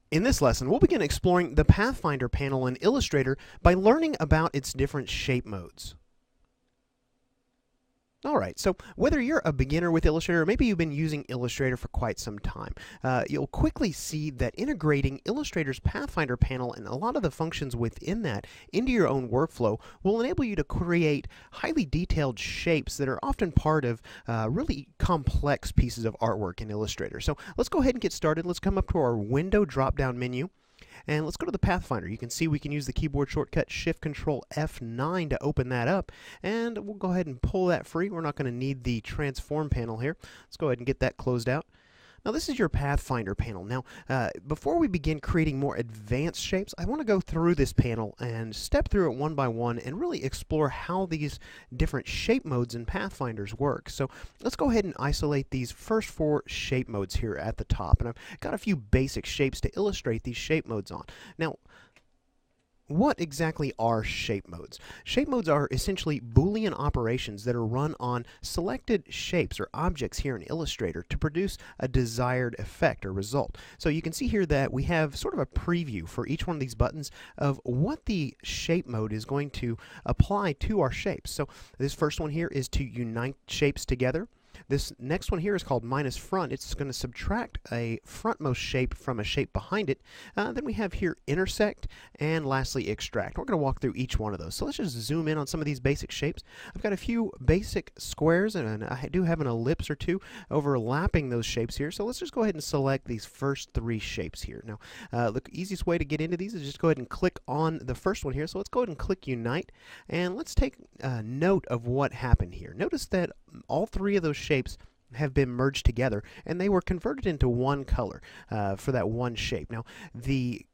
In this lesson, we'll begin exploring the Pathfinder panel in Illustrator by learning about its different shape modes. Alright, so whether you're a beginner with Illustrator or maybe you've been using Illustrator for quite some time, you'll quickly see that integrating Illustrator's Pathfinder panel and a lot of the functions within that into your own workflow will enable you to create highly detailed shapes that are often part of really complex pieces of artwork in Illustrator. So let's go ahead and get started. Let's come up to our Window drop-down menu. And let's go to the Pathfinder. You can see we can use the keyboard shortcut Shift-Control F9 to open that up. And we'll go ahead and pull that free. We're not going to need the transform panel here. Let's go ahead and get that closed out. Now this is your Pathfinder panel. Now before we begin creating more advanced shapes, I want to go through this panel and step through it one by one and really explore how these different shape modes in Pathfinders work. So let's go ahead and isolate these first four shape modes here at the top. And I've got a few basic shapes to illustrate these shape modes on. Now, what exactly are shape modes? Shape modes are essentially Boolean operations that are run on selected shapes or objects here in Illustrator to produce a desired effect or result. So you can see here that we have sort of a preview for each one of these buttons of what the shape mode is going to apply to our shapes. So this first one here is to unite shapes together. This next one here is called minus front. It's going to subtract a frontmost shape from a shape behind it. Then we have here intersect, and lastly extract. We're going to walk through each one of those. So let's just zoom in on some of these basic shapes. I've got a few basic squares, and I do have an ellipse or two overlapping those shapes here. So let's just go ahead and select these first three shapes here. Now, the easiest way to get into these is just go ahead and click on the first one here. So let's go ahead and click Unite, and let's take note of what happened here. Notice that all three of those shapes have been merged together and they were converted into one color for that one shape. Now, the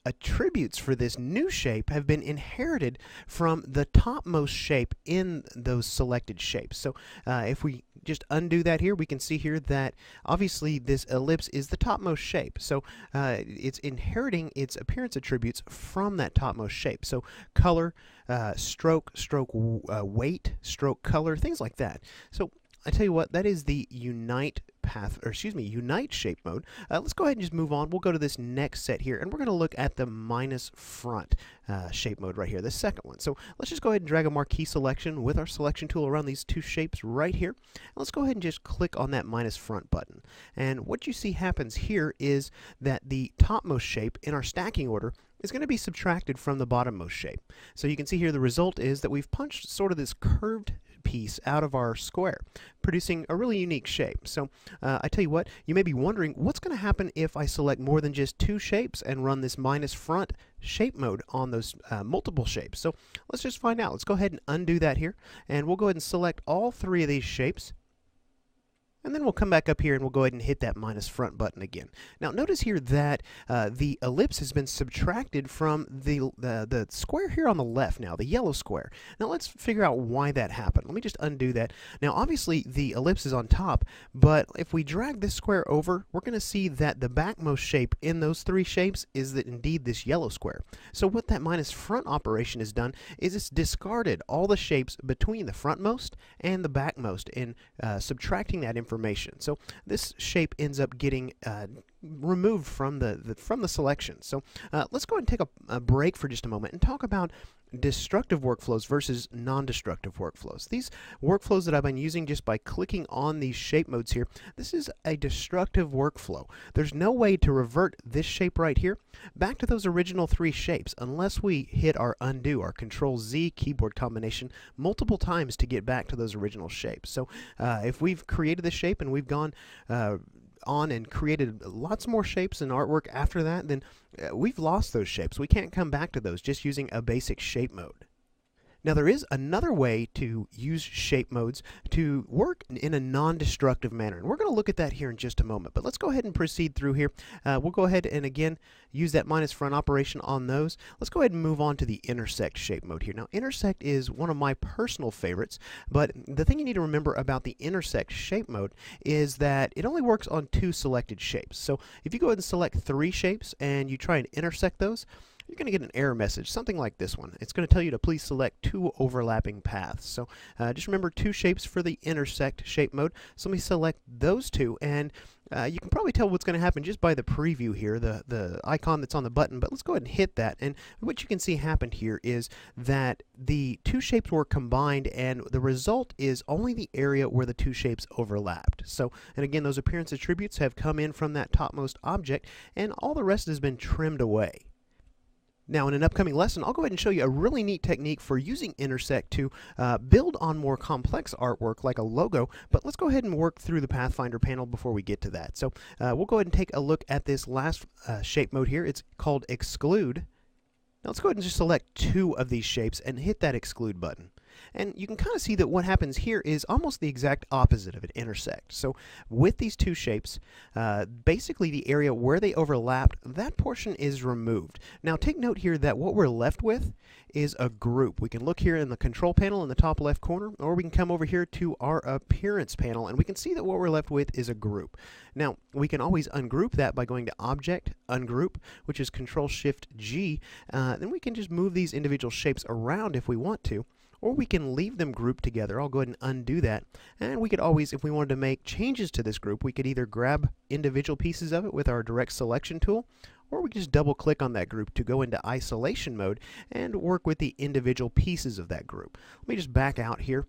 attributes for this new shape have been inherited from the topmost shape in those selected shapes. So if we just undo that here, we can see here that obviously this ellipse is the topmost shape. So it's inheriting its appearance attributes from that topmost shape. So color, stroke, weight, stroke color, things like that. So I tell you what, that is the Unite Unite shape mode. Let's go ahead and just move on. We'll go to this next set here, and we're going to look at the minus front shape mode right here, the second one. So let's just go ahead and drag a marquee selection with our selection tool around these two shapes right here. And let's go ahead and just click on that minus front button. And what you see happens here is that the topmost shape in our stacking order is going to be subtracted from the bottommost shape. So you can see here the result is that we've punched sort of this curved piece out of our square, producing a really unique shape. So I tell you what, you may be wondering what's going to happen if I select more than just two shapes and run this minus front shape mode on those multiple shapes. So let's just find out. Let's go ahead and undo that here, and we'll go ahead and select all three of these shapes. And then we'll come back up here and we'll go ahead and hit that minus front button again. Now notice here that the ellipse has been subtracted from the square here on the left now, the yellow square. Now let's figure out why that happened. Let me just undo that. Now obviously the ellipse is on top, but if we drag this square over, we're going to see that the backmost shape in those three shapes is that indeed this yellow square. So what that minus front operation has done is it's discarded all the shapes between the frontmost and the backmost in subtracting that information. So this shape ends up getting removed from the selection. So let's go ahead and take a break for just a moment and talk about destructive workflows versus non-destructive workflows. These workflows that I've been using just by clicking on these shape modes here, this is a destructive workflow. There's no way to revert this shape right here back to those original three shapes unless we hit our undo, our Control-Z keyboard combination multiple times to get back to those original shapes. So if we've created this shape and we've gone on and created lots more shapes and artwork after that, then we've lost those shapes. We can't come back to those just using a basic shape mode. Now there is another way to use shape modes to work in a non-destructive manner, and we're going to look at that here in just a moment. But let's go ahead and proceed through here. We'll go ahead and again use that minus front operation on those. Let's go ahead and move on to the intersect shape mode here. Now intersect is one of my personal favorites, but the thing you need to remember about the intersect shape mode is that it only works on two selected shapes. So if you go ahead and select three shapes and you try and intersect those, you're going to get an error message, something like this one. It's going to tell you to please select 2 overlapping paths. So just remember 2 shapes for the intersect shape mode. So let me select those 2, and you can probably tell what's going to happen just by the preview here, the icon that's on the button, but let's go ahead and hit that. And what you can see happened here is that the 2 shapes were combined, and the result is only the area where the 2 shapes overlapped. So, and again, those appearance attributes have come in from that topmost object, and all the rest has been trimmed away. Now, in an upcoming lesson, I'll go ahead and show you a really neat technique for using intersect to build on more complex artwork like a logo, but let's go ahead and work through the Pathfinder panel before we get to that. So we'll go ahead and take a look at this last shape mode here. It's called Exclude. Now let's go ahead and just select 2 of these shapes and hit that Exclude button. And you can kind of see that what happens here is almost the exact opposite of an intersect. So with these 2 shapes, basically the area where they overlapped, that portion is removed. Now take note here that what we're left with is a group. We can look here in the control panel in the top left corner, or we can come over here to our appearance panel, and we can see that what we're left with is a group. Now we can always ungroup that by going to Object, Ungroup, which is Control-Shift-G. Then we can just move these individual shapes around if we want to, or we can leave them grouped together. I'll go ahead and undo that. And we could always, if we wanted to make changes to this group, we could either grab individual pieces of it with our direct selection tool, or we can just double click on that group to go into isolation mode and work with the individual pieces of that group. Let me just back out here.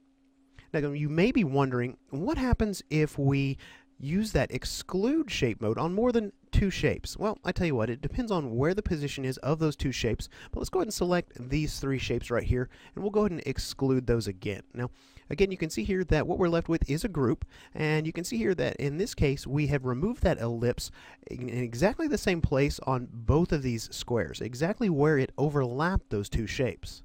Now you may be wondering, what happens if we use that exclude shape mode on more than 2 shapes? Well, I tell you what, it depends on where the position is of those 2 shapes, but let's go ahead and select these 3 shapes right here, and we'll go ahead and exclude those again. Now, again, you can see here that what we're left with is a group, and you can see here that in this case, we have removed that ellipse in exactly the same place on both of these squares, exactly where it overlapped those 2 shapes.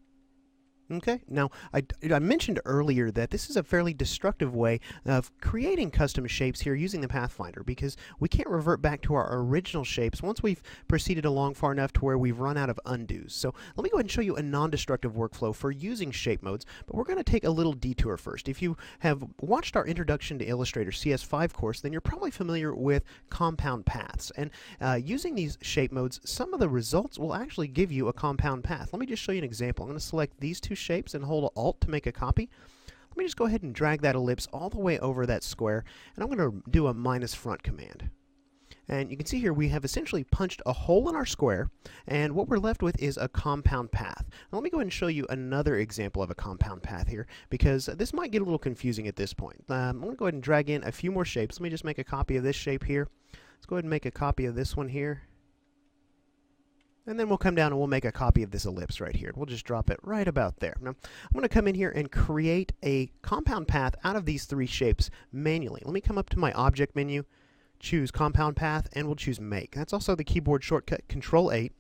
Okay, now I mentioned earlier that this is a fairly destructive way of creating custom shapes here using the Pathfinder, because we can't revert back to our original shapes once we've proceeded along far enough to where we've run out of undos. So let me go ahead and show you a non-destructive workflow for using shape modes, but we're going to take a little detour first. If you have watched our Introduction to Illustrator CS5 course, then you're probably familiar with compound paths, and using these shape modes, some of the results will actually give you a compound path. Let me just show you an example. I'm going to select these 2 shapes and hold Alt to make a copy. Let me just go ahead and drag that ellipse all the way over that square, and I'm going to do a minus front command. And you can see here we have essentially punched a hole in our square, and what we're left with is a compound path. Now let me go ahead and show you another example of a compound path here, because this might get a little confusing at this point. I'm going to go ahead and drag in a few more shapes. Let me just make a copy of this shape here. Let's go ahead and make a copy of this one here. And then we'll come down and we'll make a copy of this ellipse right here. We'll just drop it right about there. Now, I'm going to come in here and create a compound path out of these 3 shapes manually. Let me come up to my Object menu, choose Compound Path, and we'll choose Make. That's also the keyboard shortcut Control-8.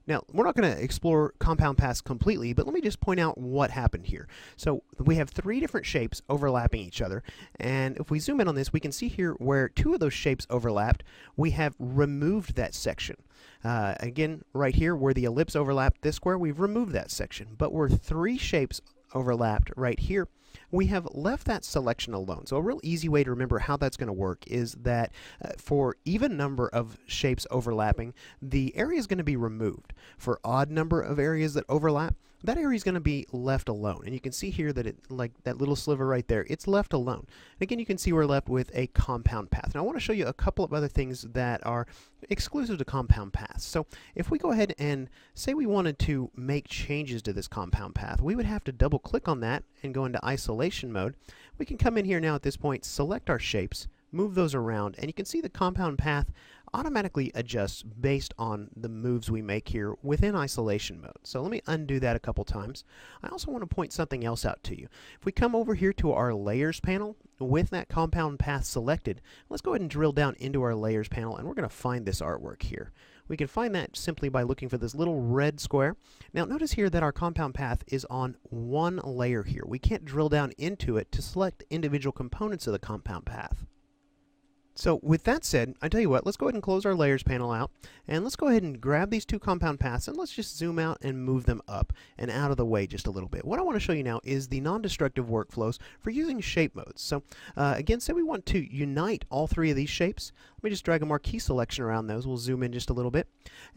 Now, we're not going to explore compound paths completely, but let me just point out what happened here. So we have 3 different shapes overlapping each other, and if we zoom in on this, we can see here where 2 of those shapes overlapped, we have removed that section. Again, right here where the ellipse overlapped this square, we've removed that section, but where 3 shapes overlapped right here, we have left that selection alone. So a real easy way to remember how that's going to work is that for even number of shapes overlapping, the area is going to be removed. For odd number of areas that overlap, that area is going to be left alone. And you can see here that it, like that little sliver right there, it's left alone. And again, you can see we're left with a compound path. Now I want to show you a couple of other things that are exclusive to compound paths. So if we go ahead and say we wanted to make changes to this compound path, we would have to double click on that and go into isolation mode. We can come in here now at this point, select our shapes, move those around, and you can see the compound path automatically adjusts based on the moves we make here within isolation mode. So let me undo that a couple times. I also want to point something else out to you. If we come over here to our layers panel with that compound path selected, let's go ahead and drill down into our layers panel, and we're going to find this artwork here. We can find that simply by looking for this little red square. Now notice here that our compound path is on one layer here. We can't drill down into it to select individual components of the compound path. So with that said, I tell you what, let's go ahead and close our layers panel out, and let's go ahead and grab these two compound paths, and let's just zoom out and move them up and out of the way just a little bit. What I want to show you now is the non-destructive workflows for using shape modes. So again, say we want to unite all three of these shapes. Let me just drag a marquee selection around those. We'll zoom in just a little bit.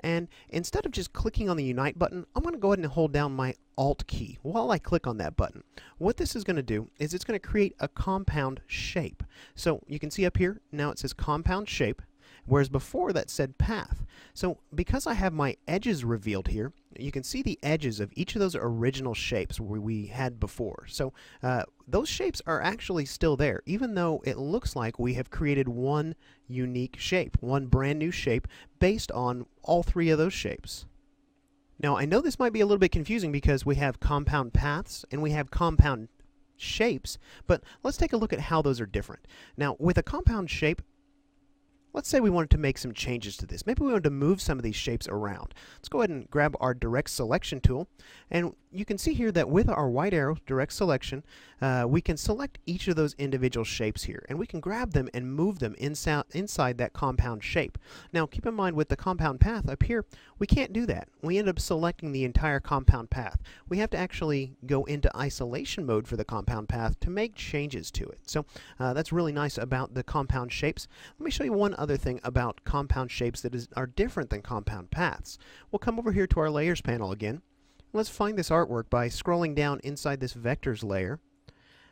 And instead of just clicking on the Unite button, I'm going to go ahead and hold down my Alt key while I click on that button. What this is going to do is it's going to create a compound shape. So you can see up here, now it says compound shape, whereas before that said path. So because I have my edges revealed here, you can see the edges of each of those original shapes we had before. So those shapes are actually still there, even though it looks like we have created one unique shape, one brand new shape based on all three of those shapes. Now, I know this might be a little bit confusing because we have compound paths and we have compound shapes, but let's take a look at how those are different. Now, with a compound shape, let's say we wanted to make some changes to this. Maybe we wanted to move some of these shapes around. Let's go ahead and grab our direct selection tool, and you can see here that with our white arrow direct selection, we can select each of those individual shapes here, and we can grab them and move them inside that compound shape. Now keep in mind, with the compound path up here, we can't do that. We end up selecting the entire compound path. We have to actually go into isolation mode for the compound path to make changes to it. So that's really nice about the compound shapes. Let me show you one other thing about compound shapes that are different than compound paths. We'll come over here to our layers panel again. Let's find this artwork by scrolling down inside this vectors layer.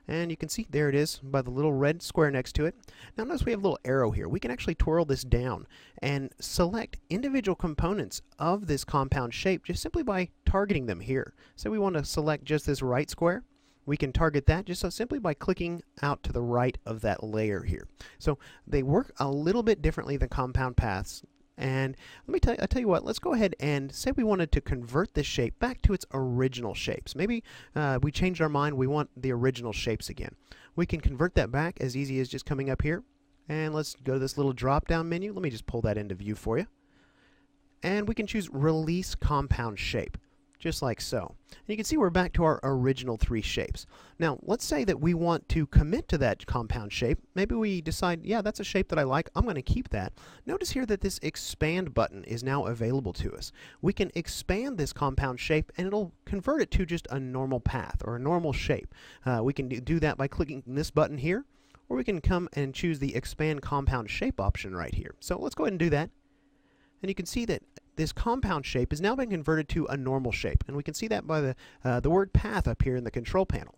And you can see there it is by the little red square next to it. Now notice we have a little arrow here. We can actually twirl this down and select individual components of this compound shape just simply by targeting them here. So we want to select just this right square. We can target that just so simply by clicking out to the right of that layer here. So they work a little bit differently than compound paths. And let me tell you what, let's go ahead and say we wanted to convert this shape back to its original shapes. Maybe we changed our mind, we want the original shapes again. We can convert that back as easy as just coming up here. And let's go to this little drop down menu. Let me just pull that into view for you. And we can choose Release Compound Shape, just like so. And you can see we're back to our original three shapes. Now let's say that we want to commit to that compound shape. Maybe we decide, yeah, that's a shape that I like, I'm going to keep that. Notice here that this expand button is now available to us. We can expand this compound shape and it'll convert it to just a normal path or a normal shape. We can do that by clicking this button here, or we can come and choose the expand compound shape option right here. So let's go ahead and do that. And you can see that this compound shape has now been converted to a normal shape, and we can see that by the word path up here in the control panel.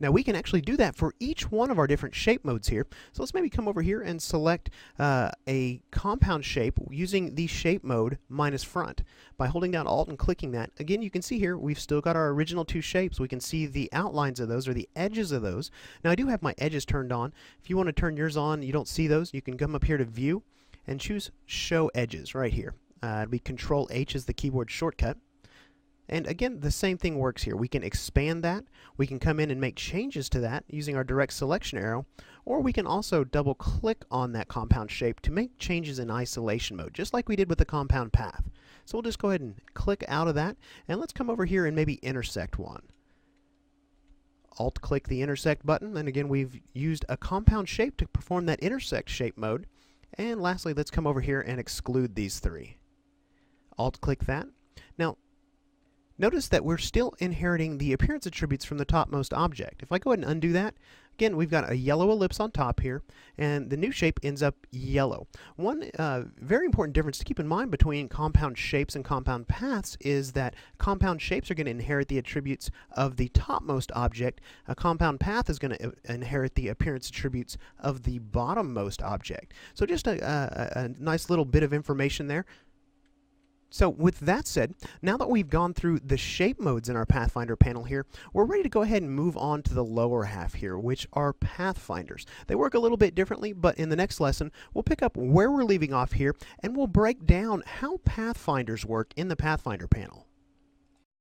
Now we can actually do that for each one of our different shape modes here. So let's maybe come over here and select a compound shape using the shape mode minus front. By holding down Alt and clicking that, again you can see here we've still got our original two shapes. We can see the outlines of those or the edges of those. Now I do have my edges turned on. If you want to turn yours on, you don't see those, you can come up here to View and choose Show Edges right here. It'll be Control H as the keyboard shortcut. And again, the same thing works here. We can expand that. We can come in and make changes to that using our direct selection arrow, or we can also double click on that compound shape to make changes in isolation mode, just like we did with the compound path. So we'll just go ahead and click out of that, and let's come over here and maybe intersect one. Alt click the intersect button, and again we've used a compound shape to perform that intersect shape mode. And lastly, let's come over here and exclude these three. Alt click that. Now notice that we're still inheriting the appearance attributes from the topmost object. If I go ahead and undo that, again we've got a yellow ellipse on top here, and the new shape ends up yellow. One very important difference to keep in mind between compound shapes and compound paths is that compound shapes are going to inherit the attributes of the topmost object. A compound path is going to inherit the appearance attributes of the bottommost object. So just a nice little bit of information there. So with that said, now that we've gone through the shape modes in our Pathfinder panel here, we're ready to go ahead and move on to the lower half here, which are pathfinders. They work a little bit differently, but in the next lesson, we'll pick up where we're leaving off here, and we'll break down how pathfinders work in the Pathfinder panel.